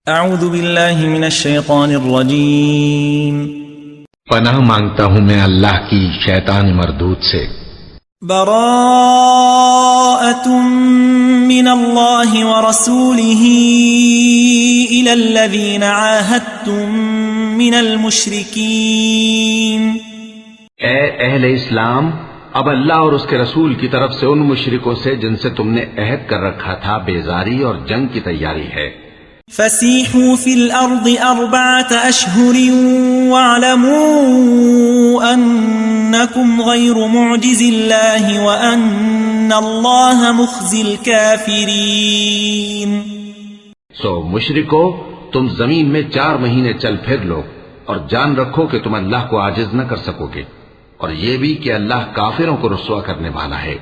اعوذ باللہ من الشیطان الرجیم پناہ مانگتا ہوں میں اللہ کی شیطان مردود سے۔ براءۃ من اللہ ورسولہ الی الذین عاہدتم من المشرکین۔ اے اہل اسلام، اب اللہ اور اس کے رسول کی طرف سے ان مشرکوں سے جن سے تم نے عہد کر رکھا تھا بیزاری اور جنگ کی تیاری ہے۔ فسیحوا فی الارض 4 اشہر واعلموا انکم غیر معجز اللہ وان اللہ مخزی الکافرین۔ سو مشرکو، تم زمین میں 4 مہینے چل پھر لو اور جان رکھو کہ تم اللہ کو عاجز نہ کر سکو گے، اور یہ بھی کہ اللہ کافروں کو رسوا کرنے والا ہے۔